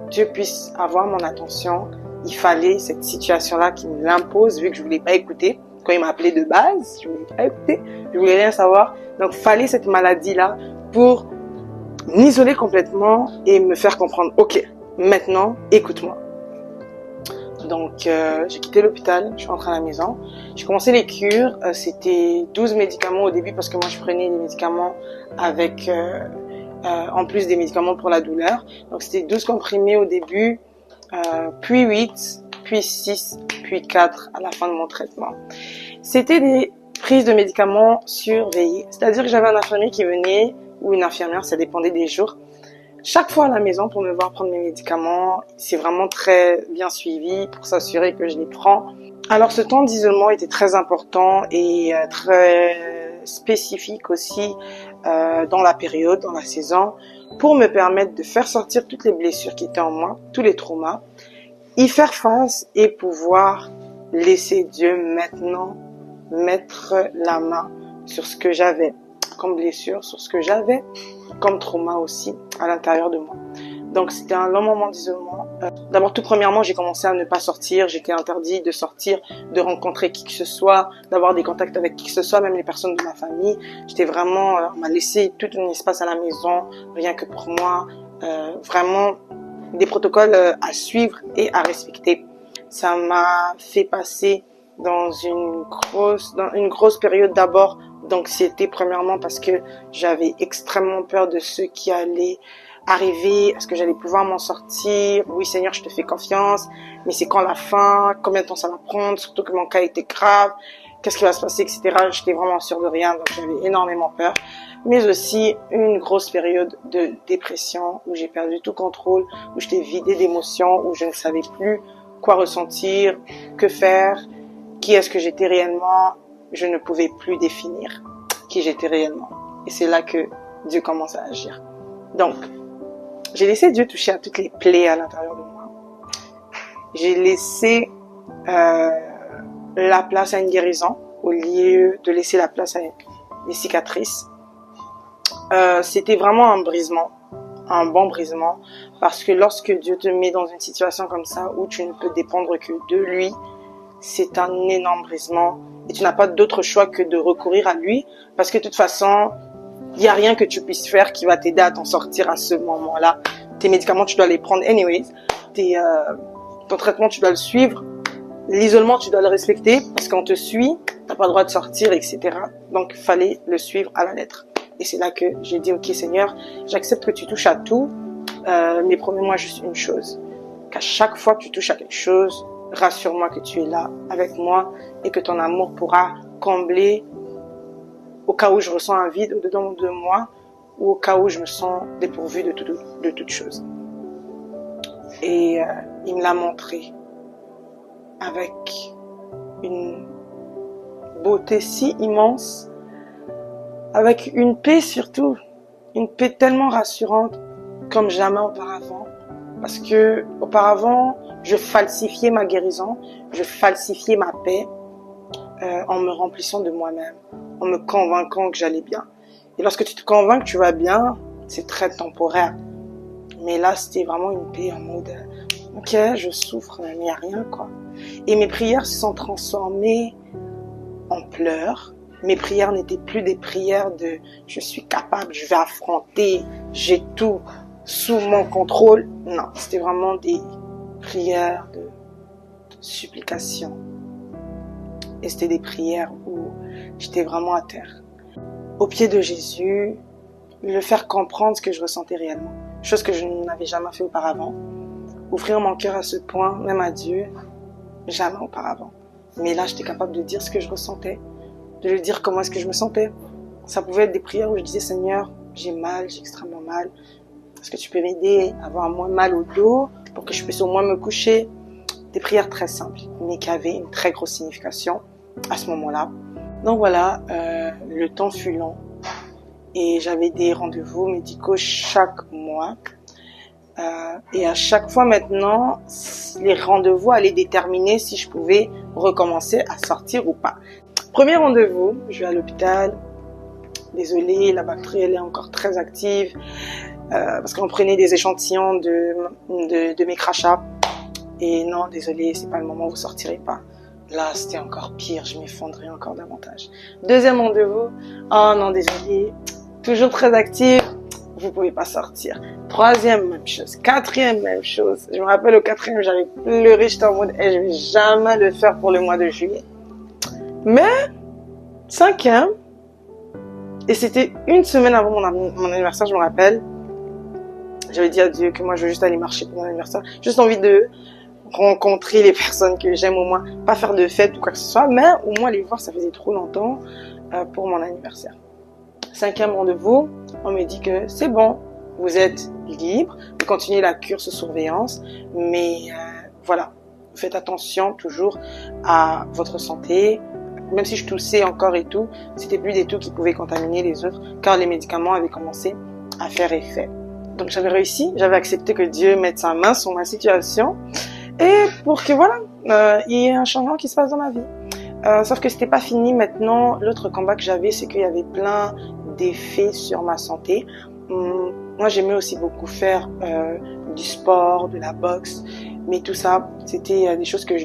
A: Dieu puisse avoir mon attention, il fallait cette situation-là qui me l'impose, vu que je voulais pas écouter. Quand il m'a appelé de base, je voulais pas écouter, je voulais rien savoir. Donc il fallait cette maladie-là pour m'isoler complètement et me faire comprendre, ok, maintenant écoute-moi. Donc, j'ai quitté l'hôpital, je suis rentrée à la maison. J'ai commencé les cures, c'était 12 médicaments au début parce que moi je prenais des médicaments avec, en plus des médicaments pour la douleur. Donc c'était 12 comprimés au début, puis 8, puis 6, puis 4 à la fin de mon traitement. C'était des prises de médicaments surveillées. C'est-à-dire que j'avais un infirmier qui venait, ou une infirmière, ça dépendait des jours, chaque fois à la maison pour me voir prendre mes médicaments. C'est vraiment très bien suivi pour s'assurer que je les prends. Alors ce temps d'isolement était très important et très spécifique aussi dans la période, dans la saison, pour me permettre de faire sortir toutes les blessures qui étaient en moi, tous les traumas, y faire face et pouvoir laisser Dieu maintenant mettre la main sur ce que j'avais comme blessure, sur ce que j'avais comme trauma aussi à l'intérieur de moi. Donc c'était un long moment d'isolement. D'abord tout premièrement, j'ai commencé à ne pas sortir, j'étais interdit de sortir, de rencontrer qui que ce soit, d'avoir des contacts avec qui que ce soit, même les personnes de ma famille. J'étais vraiment, on m'a laissé tout un espace à la maison, rien que pour moi, vraiment des protocoles à suivre et à respecter. Ça m'a fait passer dans une grosse période d'abord d'anxiété premièrement parce que j'avais extrêmement peur de ce qui allait arriver, est-ce que j'allais pouvoir m'en sortir? Oui Seigneur, je te fais confiance, mais c'est quand la fin? Combien de temps ça va prendre? Surtout que mon cas était grave, qu'est-ce qui va se passer, etc. J'étais vraiment sûre de rien, donc j'avais énormément peur. Mais aussi une grosse période de dépression où j'ai perdu tout contrôle, où j'étais vidée d'émotions, où je ne savais plus quoi ressentir, que faire, qui est-ce que j'étais réellement. Je ne pouvais plus définir qui j'étais réellement. Et c'est là que Dieu commence à agir. Donc, j'ai laissé Dieu toucher à toutes les plaies à l'intérieur de moi. J'ai laissé la place à une guérison au lieu de laisser la place à des cicatrices. C'était vraiment un brisement, un bon brisement, parce que lorsque Dieu te met dans une situation comme ça où tu ne peux dépendre que de lui, c'est un énorme brisement et tu n'as pas d'autre choix que de recourir à lui parce que de toute façon, il n'y a rien que tu puisses faire qui va t'aider à t'en sortir à ce moment-là. Tes médicaments, tu dois les prendre anyways. Ton traitement, tu dois le suivre. L'isolement, tu dois le respecter parce qu'on te suit. T'as pas le droit de sortir, etc. Donc, il fallait le suivre à la lettre. Et c'est là que j'ai dit, ok Seigneur, j'accepte que tu touches à tout, mais promets-moi juste une chose. Qu'à chaque fois que tu touches à quelque chose, rassure-moi que tu es là avec moi et que ton amour pourra combler au cas où je ressens un vide au-dedans de moi ou au cas où je me sens dépourvue de toute chose. Et il me l'a montré avec une beauté si immense, avec une paix surtout, une paix tellement rassurante comme jamais auparavant. Parce que auparavant, je falsifiais ma guérison, je falsifiais ma paix en me remplissant de moi-même, en me convainquant que j'allais bien. Et lorsque tu te convaincs que tu vas bien, c'est très temporaire. Mais là, c'était vraiment une paix en mode, ok, je souffre, mais il n'y a rien, quoi. Et mes prières se sont transformées en pleurs. Mes prières n'étaient plus des prières de « je suis capable, je vais affronter, j'ai tout sous mon contrôle ». Non, c'était vraiment des prières de supplication. Et c'était des prières où j'étais vraiment à terre. Au pied de Jésus, le faire comprendre ce que je ressentais réellement. Chose que je n'avais jamais fait auparavant. Ouvrir mon cœur à ce point, même à Dieu, jamais auparavant. Mais là, j'étais capable de dire ce que je ressentais, de lui dire comment est-ce que je me sentais. Ça pouvait être des prières où je disais, Seigneur, j'ai mal, j'ai extrêmement mal. Est-ce que tu peux m'aider à avoir moins mal au dos pour que je puisse au moins me coucher? Des prières très simples, mais qui avaient une très grosse signification à ce moment-là. Donc voilà, le temps fut long et j'avais des rendez-vous médicaux chaque mois. Et à chaque fois maintenant, les rendez-vous allaient déterminer si je pouvais recommencer à sortir ou pas. Premier rendez-vous, je vais à l'hôpital. Désolée, la bactérie elle est encore très active parce qu'on prenait des échantillons de mes crachats. Et non, désolée, c'est pas le moment où vous sortirez pas. Là, c'était encore pire, je m'effondrais encore davantage. Deuxième rendez-vous, oh non, désolée, toujours très active, vous pouvez pas sortir. Troisième, même chose. Quatrième, même chose. Je me rappelle au quatrième, j'avais pleuré, j'étais en mode, je vais jamais le faire pour le mois de juillet. Mais, cinquième, et c'était une semaine avant mon anniversaire, je me rappelle, j'avais dit à Dieu que moi je veux juste aller marcher pour mon anniversaire, juste envie de rencontrer les personnes que j'aime au moins, pas faire de fête ou quoi que ce soit, mais au moins les voir, ça faisait trop longtemps pour mon anniversaire. Cinquième rendez-vous, on me dit que c'est bon, Vous êtes libre de continuer la cure sous surveillance, mais voilà, faites attention toujours à votre santé. Même si je toussais encore et tout, c'était plus des toux qui pouvaient contaminer les autres, car les médicaments avaient commencé à faire effet. Donc j'avais réussi, j'avais accepté que Dieu mette sa main sur ma situation, et pour que voilà, il y ait un changement qui se passe dans ma vie. Sauf que c'était pas fini maintenant. L'autre combat que j'avais, c'est qu'il y avait plein d'effets sur ma santé. Moi, j'aimais aussi beaucoup faire du sport, de la boxe, mais tout ça, c'était des choses que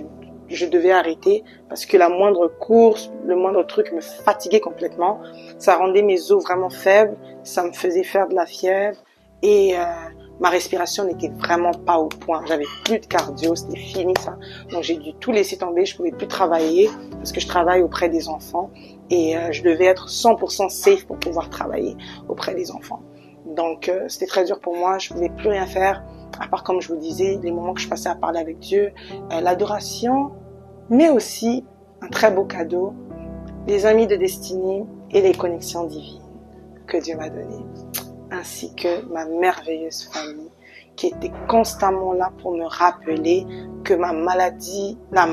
A: je devais arrêter parce que la moindre course, le moindre truc me fatiguait complètement. Ça rendait mes os vraiment faibles, ça me faisait faire de la fièvre et ma respiration n'était vraiment pas au point. J'avais plus de cardio, c'était fini ça. Donc j'ai dû tout laisser tomber, je pouvais plus travailler parce que je travaille auprès des enfants et je devais être 100% safe pour pouvoir travailler auprès des enfants. Donc c'était très dur pour moi, je pouvais plus rien faire à part, comme je vous disais, les moments que je passais à parler avec Dieu, l'adoration, mais aussi un très beau cadeau, les amis de destinée et les connexions divines que Dieu m'a données, ainsi que ma merveilleuse famille qui était constamment là pour me rappeler que la maladie ne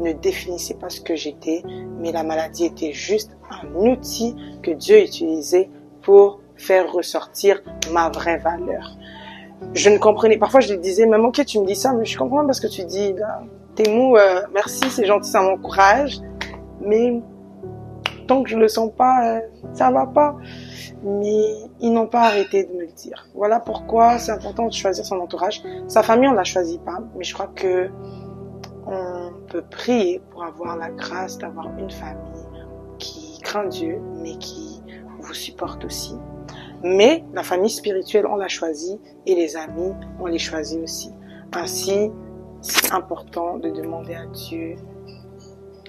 A: me définissait pas ce que j'étais, mais la maladie était juste un outil que Dieu utilisait pour faire ressortir ma vraie valeur. Je ne comprenais, parfois je lui disais, même ok tu me dis ça, mais je comprends pas ce que tu dis, là. T'es mou, merci, c'est gentil, ça m'encourage, mais tant que je le sens pas, ça va pas. Mais ils n'ont pas arrêté de me le dire. Voilà pourquoi c'est important de choisir son entourage. Sa famille, on la choisit pas, mais je crois que on peut prier pour avoir la grâce d'avoir une famille qui craint Dieu, mais qui vous supporte aussi. Mais la famille spirituelle, on l'a choisie et les amis, on les choisit aussi. Ainsi, c'est important de demander à Dieu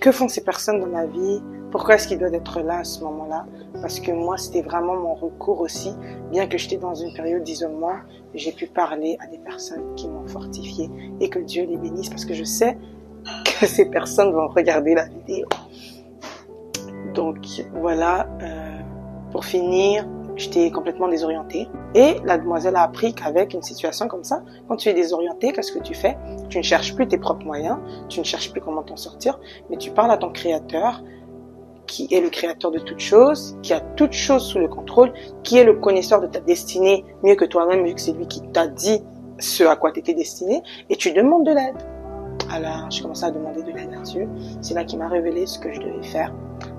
A: que font ces personnes dans ma vie, pourquoi est-ce qu'ils doivent être là à ce moment-là. Parce que moi, c'était vraiment mon recours aussi. Bien que j'étais dans une période d'isolement, j'ai pu parler à des personnes qui m'ont fortifié et que Dieu les bénisse parce que je sais que ces personnes vont regarder la vidéo. Donc voilà, pour finir, j'étais complètement désorientée. Et la demoiselle a appris qu'avec une situation comme ça, quand tu es désorientée, qu'est-ce que tu fais? Tu ne cherches plus tes propres moyens, tu ne cherches plus comment t'en sortir, mais tu parles à ton créateur, qui est le créateur de toutes choses, qui a toutes choses sous le contrôle, qui est le connaisseur de ta destinée mieux que toi-même, vu que c'est lui qui t'a dit ce à quoi tu étais destiné, et tu demandes de l'aide. Alors, j'ai commencé à demander de l'aide à Dieu. C'est là qu'il m'a révélé ce que je devais faire.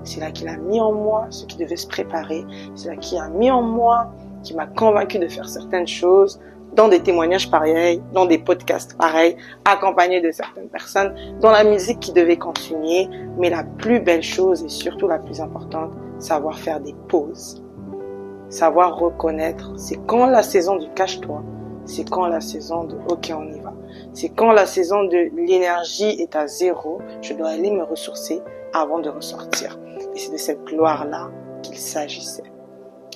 A: C'est là qu'il a mis en moi ce qui devait se préparer. C'est là qu'il a mis en moi, qui m'a convaincu de faire certaines choses, dans des témoignages pareils, dans des podcasts pareils, accompagné de certaines personnes, dans la musique qui devait continuer. Mais la plus belle chose et surtout la plus importante, savoir faire des pauses. Savoir reconnaître, c'est quand la saison du cache-toi, c'est quand la saison de ok on y va. C'est quand la saison de l'énergie est à zéro, je dois aller me ressourcer avant de ressortir. Et c'est de cette gloire-là qu'il s'agissait.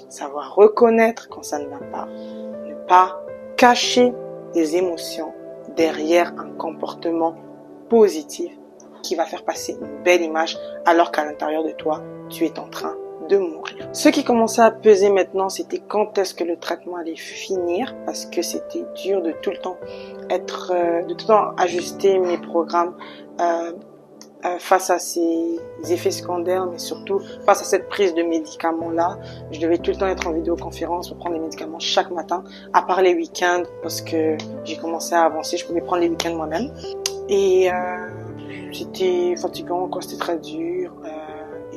A: Savoir reconnaître quand ça ne va pas. Ne pas cacher des émotions derrière un comportement positif qui va faire passer une belle image alors qu'à l'intérieur de toi, tu es en train de mourir. Ce qui commençait à peser maintenant, c'était quand est-ce que le traitement allait finir, parce que c'était dur de tout le temps ajuster mes programmes face à ces effets secondaires, mais surtout face à cette prise de médicaments-là. Je devais tout le temps être en vidéoconférence pour prendre les médicaments chaque matin, à part les week-ends, parce que j'ai commencé à avancer, je pouvais prendre les week-ends moi-même. Et c'était fatigant, quoi, c'était très dur.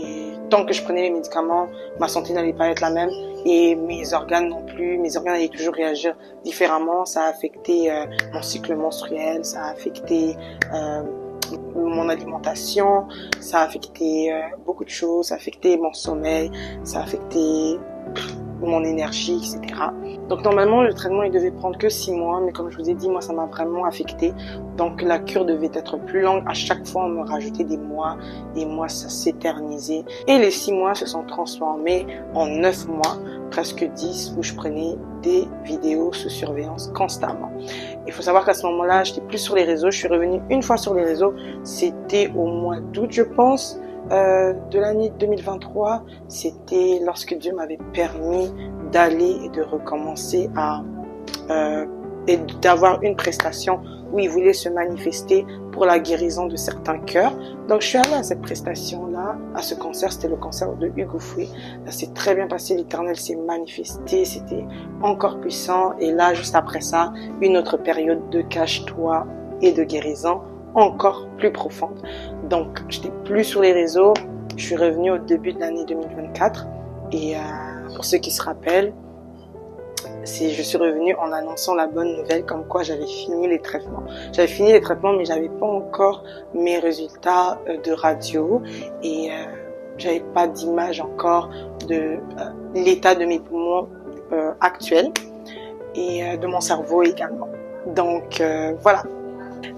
A: Et tant que je prenais les médicaments, ma santé n'allait pas être la même et mes organes non plus. Mes organes allaient toujours réagir différemment. Ça a affecté mon cycle menstruel, ça a affecté mon alimentation, ça a affecté beaucoup de choses, ça a affecté mon sommeil, ça a affecté mon énergie, etc. Donc normalement le traitement il devait prendre que 6 mois, mais comme je vous ai dit, moi ça m'a vraiment affecté. Donc la cure devait être plus longue. À chaque fois on me rajoutait des mois et moi ça s'éternisait. Et les 6 mois se sont transformés en 9 mois, presque 10, où je prenais des vidéos sous surveillance constamment. Il faut savoir qu'à ce moment-là, j'étais plus sur les réseaux. Je suis revenue une fois sur les réseaux. C'était au mois d'août, je pense. de l'année 2023, c'était lorsque Dieu m'avait permis d'aller et de recommencer et d'avoir une prestation où il voulait se manifester pour la guérison de certains cœurs. Donc, je suis allée à cette prestation-là, à ce concert. C'était le concert de Hugo Fouet. Ça s'est très bien passé. L'Éternel s'est manifesté. C'était encore puissant. Et là, juste après ça, une autre période de cache-toi et de guérison encore plus profonde. Donc, j'étais plus sur les réseaux. Je suis revenue au début de l'année 2024. Et pour ceux qui se rappellent, je suis revenue en annonçant la bonne nouvelle comme quoi j'avais fini les traitements. J'avais fini les traitements, mais j'avais pas encore mes résultats de radio et j'avais pas d'image encore de l'état de mes poumons actuels et de mon cerveau également. Donc voilà.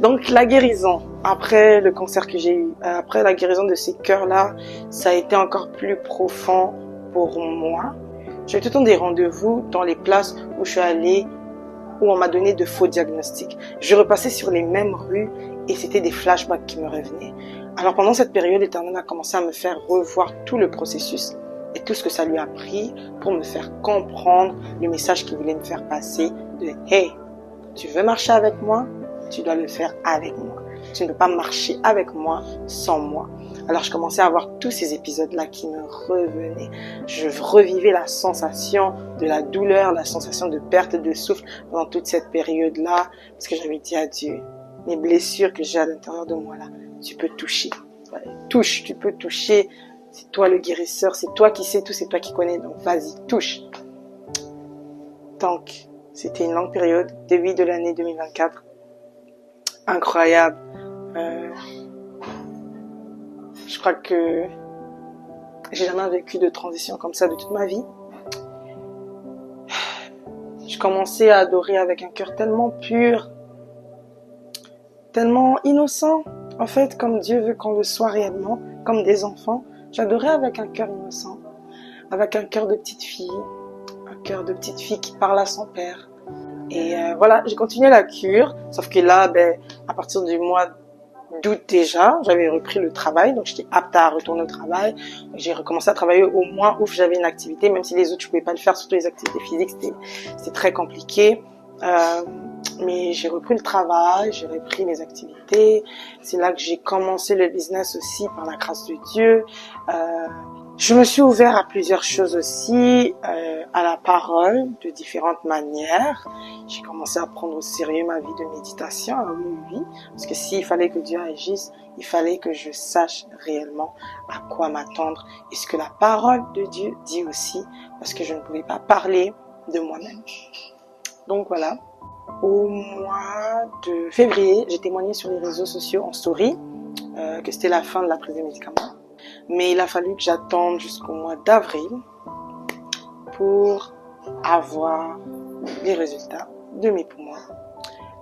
A: Donc la guérison, après le cancer que j'ai eu, après la guérison de ces cœurs-là, ça a été encore plus profond pour moi. J'ai eu tout le temps des rendez-vous dans les places où je suis allée, où on m'a donné de faux diagnostics. Je repassais sur les mêmes rues et c'était des flashbacks qui me revenaient. Alors pendant cette période, l'Éternel a commencé à me faire revoir tout le processus et tout ce que ça lui a pris pour me faire comprendre le message qu'il voulait me faire passer de « Hey, tu veux marcher avec moi? Tu dois le faire avec moi. Tu ne peux pas marcher avec moi sans moi. » Alors je commençais à avoir tous ces épisodes-là qui me revenaient. Je revivais la sensation de la douleur, la sensation de perte de souffle pendant toute cette période-là, parce que j'avais dit à Dieu, mes blessures que j'ai à l'intérieur de moi là, tu peux toucher. Touche, tu peux toucher. C'est toi le guérisseur, c'est toi qui sais tout, c'est toi qui connais, donc vas-y, touche. Donc, c'était une longue période, début de l'année 2024. Incroyable. Je crois que j'ai jamais vécu de transition comme ça de toute ma vie. Je commençais à adorer avec un cœur tellement pur, tellement innocent, en fait, comme Dieu veut qu'on le soit réellement, comme des enfants. J'adorais avec un cœur innocent, avec un cœur de petite fille qui parle à son père. Et voilà, j'ai continué la cure, sauf que là, à partir du mois d'août déjà, j'avais repris le travail, donc j'étais apte à retourner au travail. J'ai recommencé à travailler au mois où j'avais une activité, même si les autres je pouvais pas le faire, surtout les activités physiques, c'était très compliqué. Mais j'ai repris le travail, j'ai repris mes activités. C'est là que j'ai commencé le business aussi par la grâce de Dieu. Je me suis ouvert à plusieurs choses aussi, à la parole de différentes manières. J'ai commencé à prendre au sérieux ma vie de méditation, oui, parce que s'il fallait que Dieu agisse, il fallait que je sache réellement à quoi m'attendre et ce que la parole de Dieu dit aussi, parce que je ne pouvais pas parler de moi-même. Donc voilà, au mois de février, j'ai témoigné sur les réseaux sociaux en story que c'était la fin de la prise des médicaments. Mais il a fallu que j'attende jusqu'au mois d'avril pour avoir les résultats de mes poumons.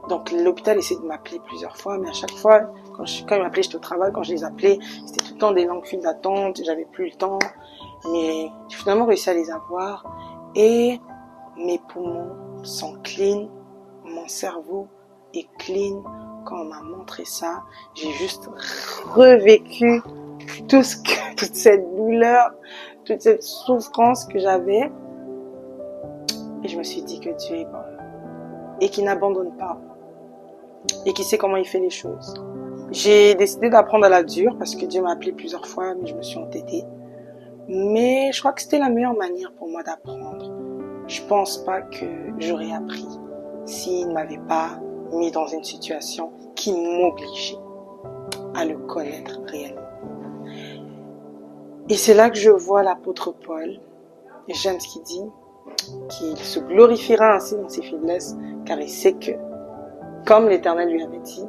A: Donc l'hôpital essaie de m'appeler plusieurs fois, mais à chaque fois, quand ils m'appelaient, j'étais au travail, quand je les appelais, c'était tout le temps des longues files d'attente, j'avais plus le temps. Mais j'ai finalement réussi à les avoir et mes poumons sont clean, mon cerveau est clean. Quand on m'a montré ça, j'ai juste revécu toute cette douleur, toute cette souffrance que j'avais. Et je me suis dit que Dieu est bon et qu'il n'abandonne pas et qu'il sait comment il fait les choses. J'ai décidé d'apprendre à la dure parce que Dieu m'a appelé plusieurs fois, mais je me suis entêtée. Mais je crois que c'était la meilleure manière pour moi d'apprendre. Je pense pas que j'aurais appris s'il ne m'avait pas mis dans une situation qui m'obligeait à le connaître réellement. Et c'est là que je vois l'apôtre Paul, et j'aime ce qu'il dit, qu'il se glorifiera ainsi dans ses faiblesses, car il sait que, comme l'Éternel lui avait dit,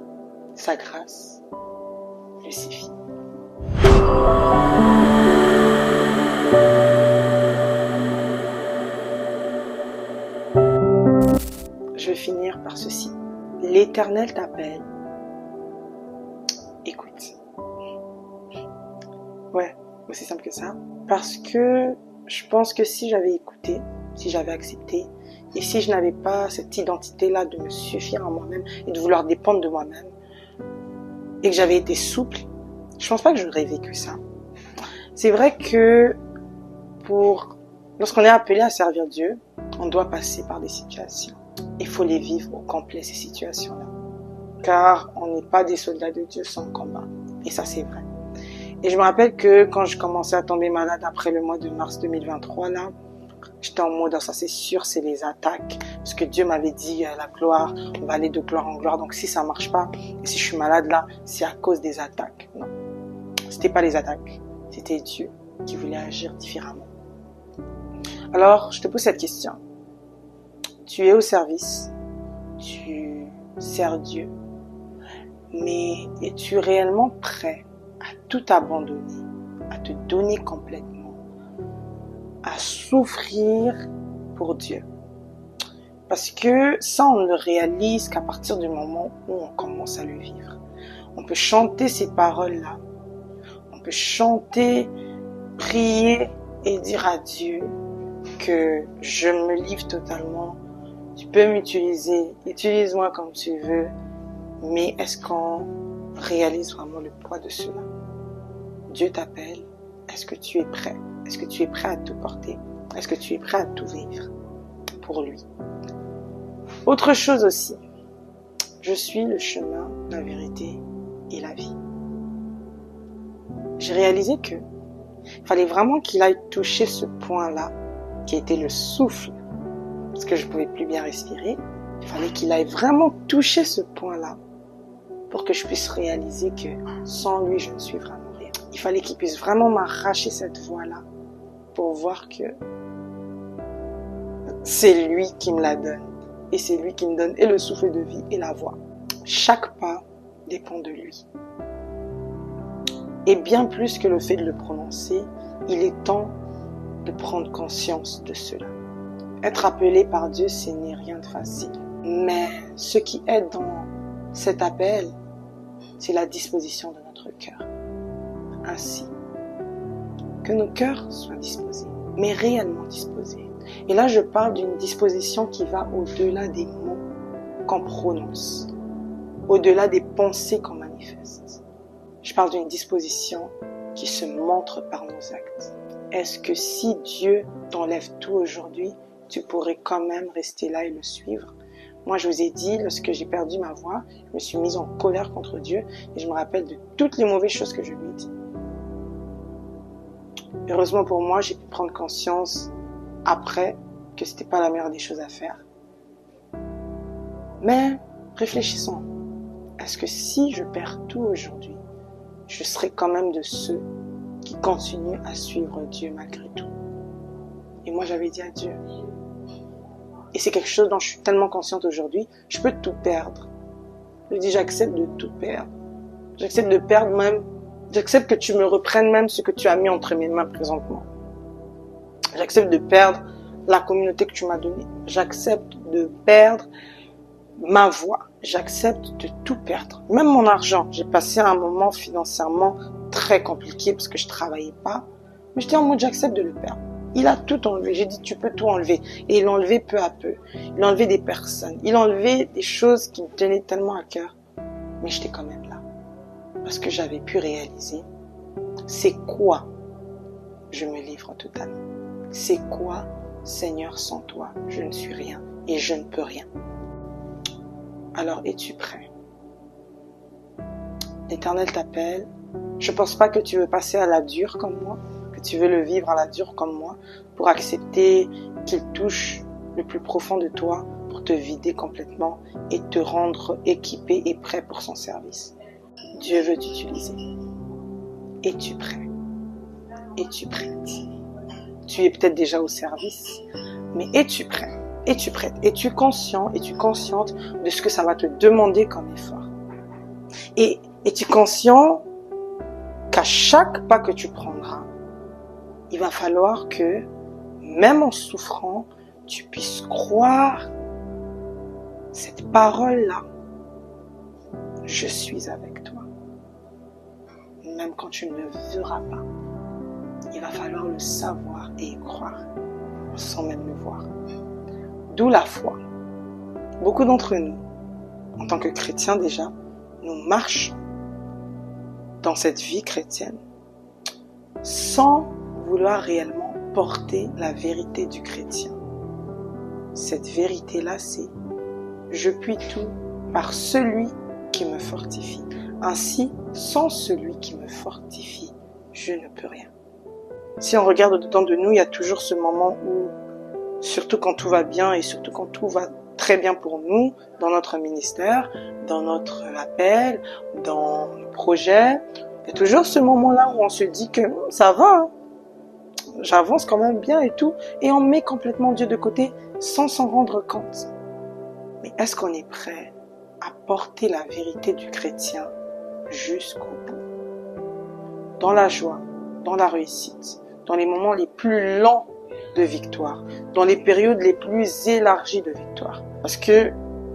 A: sa grâce lui suffit. Je vais finir par ceci. L'Éternel t'appelle. Écoute. Ouais, aussi simple que ça. Parce que je pense que si j'avais écouté, si j'avais accepté, et si je n'avais pas cette identité-là de me suffire à moi-même et de vouloir dépendre de moi-même, et que j'avais été souple, je pense pas que j'aurais vécu ça. C'est vrai que lorsqu'on est appelé à servir Dieu, on doit passer par des situations. Il faut les vivre au complet, ces situations-là. Car on n'est pas des soldats de Dieu sans combat. Et ça, c'est vrai. Et je me rappelle que quand je commençais à tomber malade après le mois de mars 2023, là, j'étais en mode, ça c'est sûr, c'est les attaques. Parce que Dieu m'avait dit, la gloire, on va aller de gloire en gloire. Donc si ça marche pas, et si je suis malade là, c'est à cause des attaques. Non. C'était pas les attaques. C'était Dieu qui voulait agir différemment. Alors, je te pose cette question. Tu es au service. Tu sers Dieu. Mais es-tu réellement prêt à tout abandonner, à te donner complètement, à souffrir pour Dieu? Parce que ça, on ne le réalise qu'à partir du moment où on commence à le vivre. On peut chanter ces paroles-là. On peut chanter, prier et dire à Dieu que je me livre totalement. Tu peux m'utiliser, utilise-moi comme tu veux. Mais est-ce qu'on réalise vraiment le poids de cela? Dieu t'appelle. Est-ce que tu es prêt? Est-ce que tu es prêt à tout porter? Est-ce que tu es prêt à tout vivre pour lui? Autre chose aussi. Je suis le chemin, la vérité et la vie. J'ai réalisé que il fallait vraiment qu'il aille toucher ce point-là, qui était le souffle, parce que je ne pouvais plus bien respirer. Il fallait qu'il aille vraiment toucher ce point-là pour que je puisse réaliser que sans lui, je ne suis vraiment rien. Il fallait qu'il puisse vraiment m'arracher cette voix-là pour voir que c'est lui qui me la donne. Et c'est lui qui me donne et le souffle de vie et la voix. Chaque pas dépend de lui. Et bien plus que le fait de le prononcer, il est temps de prendre conscience de cela. Être appelé par Dieu, ce n'est rien de facile. Mais ce qui est dans cet appel, c'est la disposition de notre cœur. Ainsi, que nos cœurs soient disposés, mais réellement disposés. Et là, je parle d'une disposition qui va au-delà des mots qu'on prononce, au-delà des pensées qu'on manifeste. Je parle d'une disposition qui se montre par nos actes. Est-ce que si Dieu t'enlève tout aujourd'hui, tu pourrais quand même rester là et le suivre? Moi, je vous ai dit, lorsque j'ai perdu ma voix, je me suis mise en colère contre Dieu et je me rappelle de toutes les mauvaises choses que je lui ai dit. Heureusement pour moi, j'ai pu prendre conscience après que c'était pas la meilleure des choses à faire. Mais réfléchissons. Est-ce que si je perds tout aujourd'hui, je serai quand même de ceux qui continuent à suivre Dieu malgré tout? Et moi, j'avais dit à Dieu. Et c'est quelque chose dont je suis tellement consciente aujourd'hui. Je peux tout perdre. Je dis, j'accepte de tout perdre. J'accepte de perdre même. J'accepte que tu me reprennes même ce que tu as mis entre mes mains présentement. J'accepte de perdre la communauté que tu m'as donnée. J'accepte de perdre ma voix. J'accepte de tout perdre. Même mon argent. J'ai passé un moment financièrement très compliqué parce que je travaillais pas. Mais j'étais en mode, j'accepte de le perdre. Il a tout enlevé. J'ai dit, tu peux tout enlever. Et il l'a enlevé peu à peu. Il a enlevé des personnes. Il a enlevé des choses qui me tenaient tellement à cœur. Mais j'étais quand même là. Parce que j'avais pu réaliser, c'est quoi je me livre totalement. C'est quoi, Seigneur, sans toi, je ne suis rien et je ne peux rien. Alors, es-tu prêt? L'Éternel t'appelle. Je pense pas que tu veux passer à la dure comme moi, que tu veux le vivre à la dure comme moi, pour accepter qu'il touche le plus profond de toi, pour te vider complètement et te rendre équipé et prêt pour son service. Dieu veut t'utiliser. Es-tu prêt? Es-tu prête? Tu es peut-être déjà au service, mais es-tu prêt? Es-tu prête? Es-tu conscient? Es-tu consciente de ce que ça va te demander comme effort? Et es-tu conscient qu'à chaque pas que tu prendras, il va falloir que, même en souffrant, tu puisses croire cette parole-là. Je suis avec toi. Même quand tu ne le verras pas, il va falloir le savoir et y croire, sans même le voir. D'où la foi. Beaucoup d'entre nous, en tant que chrétiens déjà, nous marchons dans cette vie chrétienne sans vouloir réellement porter la vérité du chrétien. Cette vérité-là, c'est « Je puis tout par celui qui me fortifie. Ainsi, sans celui qui me fortifie, je ne peux rien. » Si on regarde au-dedans de nous, il y a toujours ce moment où, surtout quand tout va bien et surtout quand tout va très bien pour nous, dans notre ministère, dans notre appel, dans nos projets, il y a toujours ce moment-là où on se dit que ça va, hein, j'avance quand même bien et tout, et on met complètement Dieu de côté sans s'en rendre compte. Mais est-ce qu'on est prêt à porter la vérité du chrétien jusqu'au bout? Dans la joie, dans la réussite, dans les moments les plus lents de victoire, dans les périodes les plus élargies de victoire. Parce que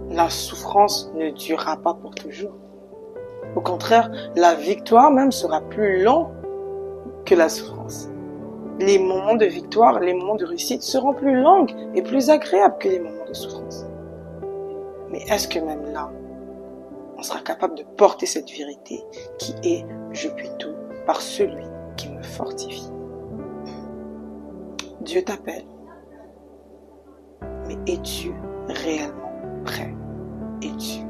A: la souffrance ne durera pas pour toujours. Au contraire, la victoire même sera plus lente que la souffrance. Les moments de victoire, les moments de réussite seront plus longs et plus agréables que les moments de souffrance. Mais est-ce que même là, on sera capable de porter cette vérité qui est « Je puis tout par celui qui me fortifie ». Dieu t'appelle, mais es-tu réellement prêt? Es-tu